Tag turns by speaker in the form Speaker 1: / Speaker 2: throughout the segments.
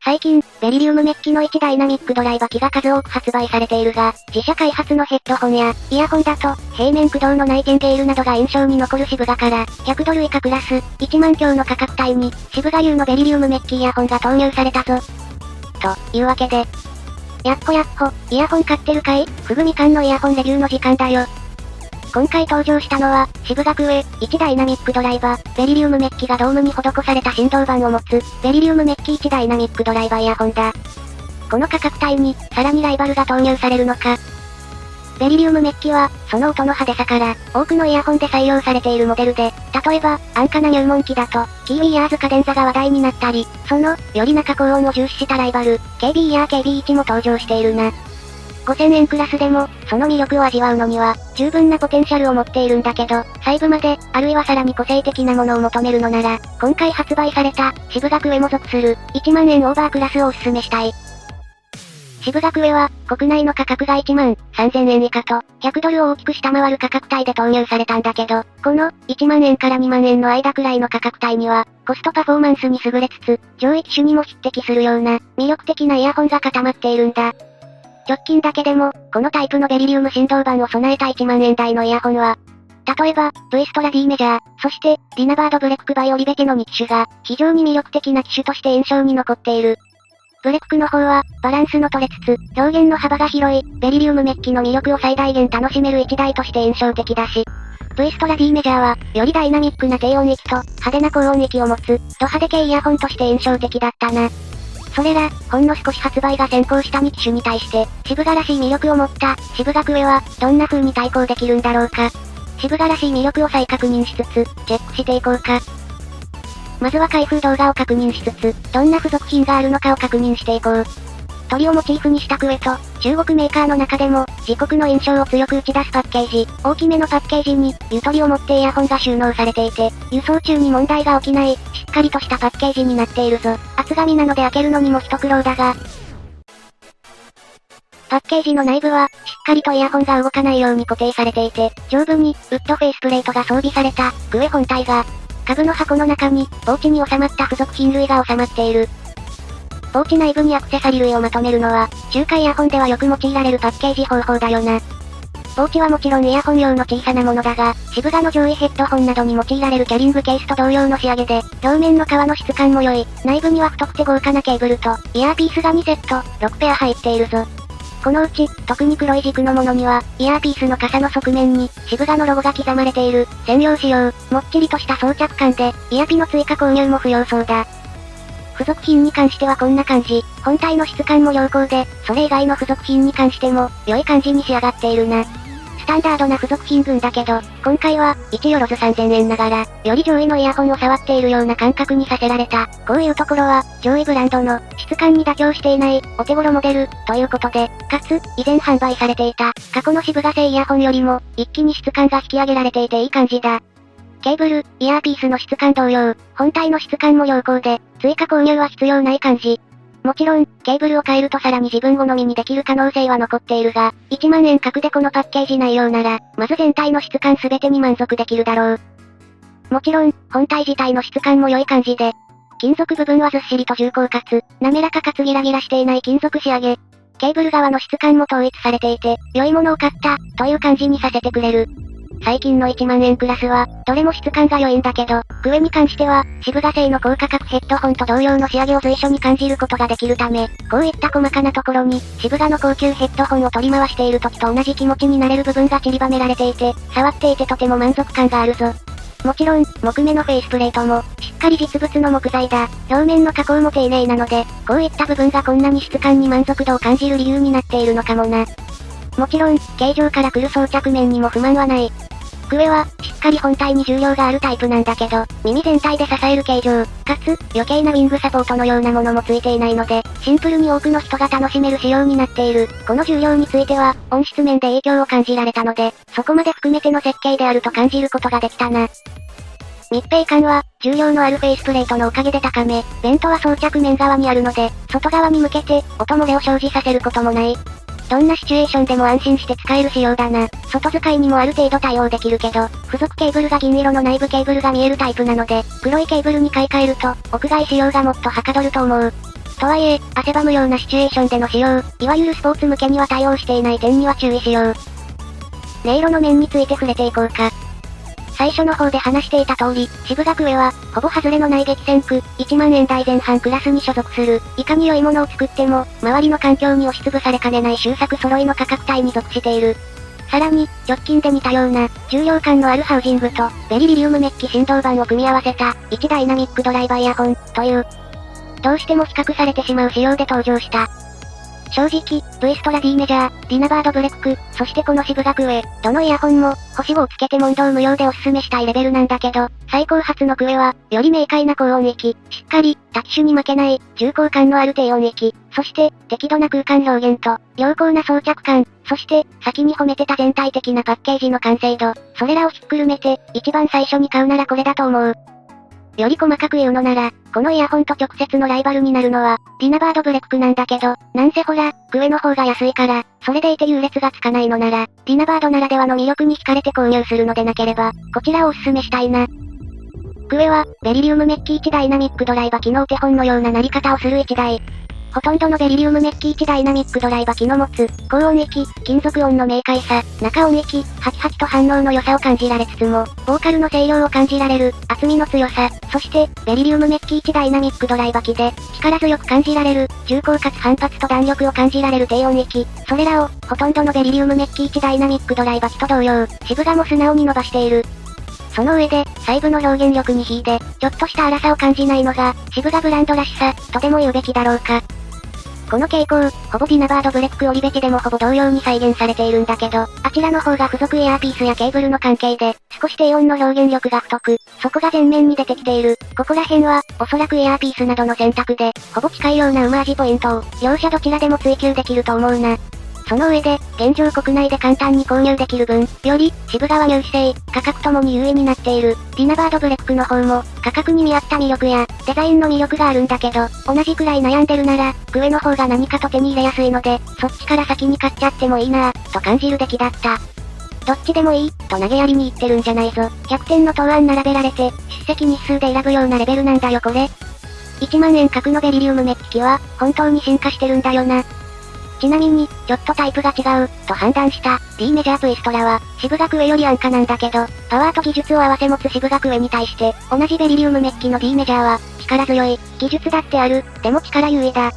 Speaker 1: 最近、ベリリウムメッキの1ダイナミックドライバー機が数多く発売されているが、自社開発のヘッドホンや、イヤホンだと、平面駆動のナイテンゲールなどが印象に残るシブガから、100ドル以下クラス、1万強の価格帯に、シブガ流のベリリウムメッキイヤホンが投入されたぞ。というわけで、やっほ、イヤホン買ってるかい？ふぐみかんのイヤホンレビューの時間だよ。今回登場したのは、シブガクエ、1ダイナミックドライバー、ベリリウムメッキがドームに施された振動板を持つ、ベリリウムメッキ1ダイナミックドライバーイヤホンだ。この価格帯に、さらにライバルが投入されるのか。ベリリウムメッキは、その音の派手さから、多くのイヤホンで採用されているモデルで、例えば、安価な入門機だと、キーウィイヤーズカデンザが話題になったり、その、より中高音を重視したライバル、KB イヤー KB1 も登場しているな。5000円クラスでも、その魅力を味わうのには、十分なポテンシャルを持っているんだけど、細部まで、あるいはさらに個性的なものを求めるのなら、今回発売された、シブガクエも属する、1万円オーバークラスをおすすめしたい。シブガクエは、国内の価格が1万3000円以下と、100ドルを大きく下回る価格帯で投入されたんだけど、この、1万円から2万円の間くらいの価格帯には、コストパフォーマンスに優れつつ、上位機種にも匹敵するような、魅力的なイヤホンが固まっているんだ。直近だけでも、このタイプのベリリウム振動板を備えた1万円台のイヤホンは、例えば、V ストラ D メジャー、そして、ディナバードブレックバイオリベテの2機種が、非常に魅力的な機種として印象に残っている。ブレックの方は、バランスの取れつつ、表現の幅が広い、ベリリウムメッキの魅力を最大限楽しめる一台として印象的だし、V ストラ D メジャーは、よりダイナミックな低音域と、派手な高音域を持つ、ド派手系イヤホンとして印象的だったな。それら、ほんの少し発売が先行した2機種に対して、シブガらしい魅力を持った、シブガクエは、どんな風に対抗できるんだろうか。シブガらしい魅力を再確認しつつ、チェックしていこうか。まずは開封動画を確認しつつ、どんな付属品があるのかを確認していこう。鳥をモチーフにしたクエと、中国メーカーの中でも、自国の印象を強く打ち出すパッケージ、大きめのパッケージに、ゆとりを持ってイヤホンが収納されていて、輸送中に問題が起きない、しっかりとしたパッケージになっているぞ。厚紙なので開けるのにも一苦労だが、パッケージの内部は、しっかりとイヤホンが動かないように固定されていて、上部に、ウッドフェイスプレートが装備された、クエ本体が、家具の箱の中に、ポーチに収まった付属品類が収まっている。ポーチ内部にアクセサリー類をまとめるのは、中華イヤホンではよく用いられるパッケージ方法だよな。ポーチはもちろんイヤホン用の小さなものだが、シブガの上位ヘッドホンなどに用いられるキャリングケースと同様の仕上げで、表面の革の質感も良い、内部には太くて豪華なケーブルと、イヤーピースが2セット、6ペア入っているぞ。このうち、特に黒い軸のものには、イヤーピースの傘の側面に、シブガのロゴが刻まれている、専用仕様、もっちりとした装着感で、イヤピの追加購入も不要そうだ。付属品に関してはこんな感じ、本体の質感も良好で、それ以外の付属品に関しても、良い感じに仕上がっているな。スタンダードな付属品群だけど、今回は、1よろず3000円ながら、より上位のイヤホンを触っているような感覚にさせられた。こういうところは、上位ブランドの、質感に妥協していない、お手頃モデル、ということで、かつ、以前販売されていた、過去のシブガ製イヤホンよりも、一気に質感が引き上げられていていい感じだ。ケーブル、イヤーピースの質感同様、本体の質感も良好で、追加購入は必要ない感じ。もちろん、ケーブルを変えるとさらに自分好みにできる可能性は残っているが、1万円格でこのパッケージ内容なら、まず全体の質感すべてに満足できるだろう。もちろん、本体自体の質感も良い感じで、金属部分はずっしりと重厚かつ、滑らかかつギラギラしていない金属仕上げ。ケーブル側の質感も統一されていて、良いものを買った、という感じにさせてくれる。最近の1万円クラスは、どれも質感が良いんだけど、クエに関しては、シブガ製の高価格ヘッドホンと同様の仕上げを随所に感じることができるため、こういった細かなところに、シブガの高級ヘッドホンを取り回している時と同じ気持ちになれる部分が散りばめられていて、触っていてとても満足感があるぞ。もちろん、木目のフェイスプレートも、しっかり実物の木材だ。表面の加工も丁寧なので、こういった部分がこんなに質感に満足度を感じる理由になっているのかもな。もちろん、形状から来る装着面にも不満はない。クエは、しっかり本体に重量があるタイプなんだけど、耳全体で支える形状、かつ、余計なウィングサポートのようなものもついていないので、シンプルに多くの人が楽しめる仕様になっている。この重量については、音質面で影響を感じられたので、そこまで含めての設計であると感じることができたな。密閉感は、重量のあるフェイスプレートのおかげで高め、ベントは装着面側にあるので、外側に向けて、音漏れを生じさせることもない。どんなシチュエーションでも安心して使える仕様だな。外使いにもある程度対応できるけど、付属ケーブルが銀色の内部ケーブルが見えるタイプなので、黒いケーブルに買い替えると、屋外仕様がもっとはかどると思う。とはいえ、汗ばむようなシチュエーションでの使用、いわゆるスポーツ向けには対応していない点には注意しよう。音色の面について触れていこうか。最初の方で話していた通り、渋学上は、ほぼ外れのない激戦区、1万円台前半クラスに所属する、いかに良いものを作っても、周りの環境に押しつぶされかねない秀作揃いの価格帯に属している。さらに、直近で似たような、重量感のあるハウジングと、ベリリリウムメッキ振動板を組み合わせた、1ダイナミックドライバーイヤホン、という、どうしても比較されてしまう仕様で登場した。正直、V ストラ D メジャー、ディナバードブレック、そしてこの渋学上、どのイヤホンも、星5をつけて問答無用でおすすめしたいレベルなんだけど、最高発のクエは、より明快な高音域、しっかり、タキシュに負けない、重厚感のある低音域、そして、適度な空間表現と、良好な装着感、そして、先に褒めてた全体的なパッケージの完成度、それらをひっくるめて、一番最初に買うならこれだと思う。より細かく言うのなら、このイヤホンと直接のライバルになるのは、ディナバードブレックなんだけど、なんせほら、クエの方が安いから、それでいて優劣がつかないのなら、ディナバードならではの魅力に惹かれて購入するのでなければ、こちらをおすすめしたいな。クエは、ベリリウムメッキ1ダイナミックドライバ機能手本のようななり方をする1台。ほとんどのベリリウムメッキ1ダイナミックドライバ機の持つ、高音域、金属音の明快さ、中音域、ハキハキと反応の良さを感じられつつも、ボーカルの声量を感じられる、厚みの強さ、そして、ベリリウムメッキ1ダイナミックドライバ機で、力強く感じられる、重厚かつ反発と弾力を感じられる低音域、それらを、ほとんどのベリリウムメッキ1ダイナミックドライバ機と同様、渋がも素直に伸ばしている。その上で、細部の表現力に秀で、ちょっとした荒さを感じないのが、渋がブランドらしさ、とでも言うべきだろうか。この傾向、ほぼディナバードブレックオリベチでもほぼ同様に再現されているんだけど、あちらの方が付属エアーピースやケーブルの関係で、少し低音の表現力が太く、そこが前面に出てきている。ここら辺は、おそらくエアーピースなどの選択で、ほぼ近いような馬味ポイントを、両者どちらでも追求できると思うな。その上で、現状国内で簡単に購入できる分、より、渋川入手性、価格ともに優位になっている。ディナバードブレックの方も、価格に見合った魅力や、デザインの魅力があるんだけど、同じくらい悩んでるなら、クエの方が何かと手に入れやすいので、そっちから先に買っちゃってもいいなぁ、と感じるべきだった。どっちでもいい、と投げやりに言ってるんじゃないぞ。100点の答案並べられて、出席日数で選ぶようなレベルなんだよこれ。1万円格のベリリウムメッキ機は、本当に進化してるんだよな。ちなみに、ちょっとタイプが違う、と判断した、D メジャー V ストラは、渋学上より安価なんだけど、パワーと技術を合わせ持つ渋学上に対して、同じベリリウムメッキの D メジャーは、力強い、技術だってある、でも力優位だ。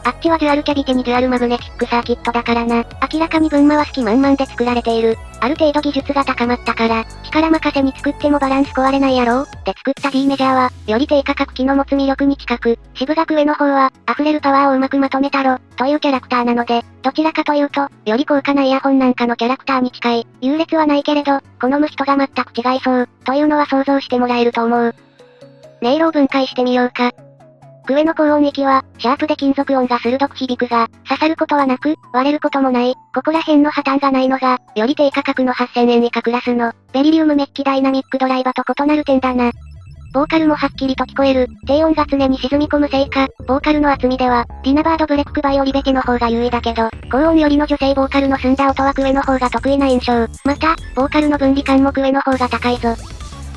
Speaker 1: あっちはデュアルキャビテにデュアルマグネティックサーキットだからな。明らかに分回す気満々で作られている。ある程度技術が高まったから、力任せに作ってもバランス壊れないやろうで作った D メジャーは、より低価格機の持つ魅力に近く、渋学上の方は、溢れるパワーをうまくまとめたろ、というキャラクターなので、どちらかというと、より高価なイヤホンなんかのキャラクターに近い、優劣はないけれど、好む人が全く違いそう、というのは想像してもらえると思う。音色を分解してみようか。クエの高音域は、シャープで金属音が鋭く響くが、刺さることはなく、割れることもない。ここら辺の破綻がないのが、より低価格の8000円以下クラスの、ベリリウムメッキダイナミックドライバと異なる点だな。ボーカルもはっきりと聞こえる、低音が常に沈み込むせいか、ボーカルの厚みでは、ディナバードブレックバイオリベテの方が優位だけど、高音よりの女性ボーカルの澄んだ音はクエの方が得意な印象。また、ボーカルの分離感もクエの方が高いぞ。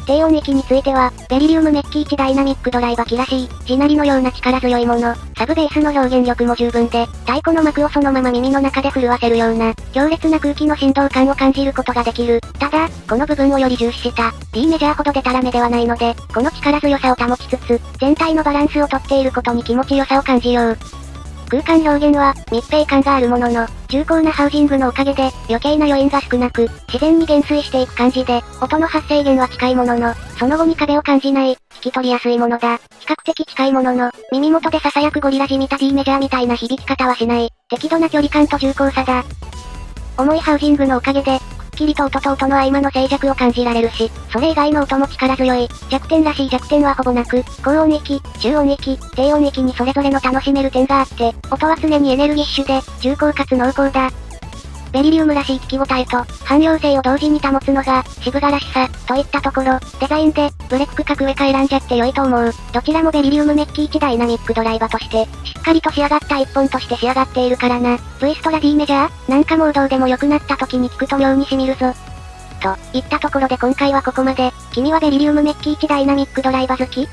Speaker 1: 低音域については、ベリリウムメッキ1ダイナミックドライバ機らしい、地鳴りのような力強いもの、サブベースの表現力も十分で、太鼓の幕をそのまま耳の中で震わせるような、強烈な空気の振動感を感じることができる。ただ、この部分をより重視した、D メジャーほどデタラメではないので、この力強さを保ちつつ、全体のバランスをとっていることに気持ちよさを感じよう。空間表現は、密閉感があるものの、重厚なハウジングのおかげで、余計な余韻が少なく、自然に減衰していく感じで、音の発生源は近いものの、その後に壁を感じない、聞き取りやすいものだ。比較的近いものの、耳元で囁くゴリラじみた D メジャーみたいな響き方はしない。適度な距離感と重厚さだ。重いハウジングのおかげで、くっきりと音と音の合間の静寂を感じられるし、それ以外の音も力強い。弱点らしい弱点はほぼなく、高音域、中音域、低音域にそれぞれの楽しめる点があって、音は常にエネルギッシュで、重厚かつ濃厚だ。ベリリウムらしい聞き応えと、汎用性を同時に保つのが、渋がらしさ、といったところ、デザインで、ブレックかクエか選んじゃって良いと思う。どちらもベリリウムメッキ1ダイナミックドライバとして、しっかりと仕上がった一本として仕上がっているからな。V ストラ D メジャーなんかモードでも良くなった時に聞くと妙に染みるぞ。といったところで今回はここまで。君はベリリウムメッキ1ダイナミックドライバ好き？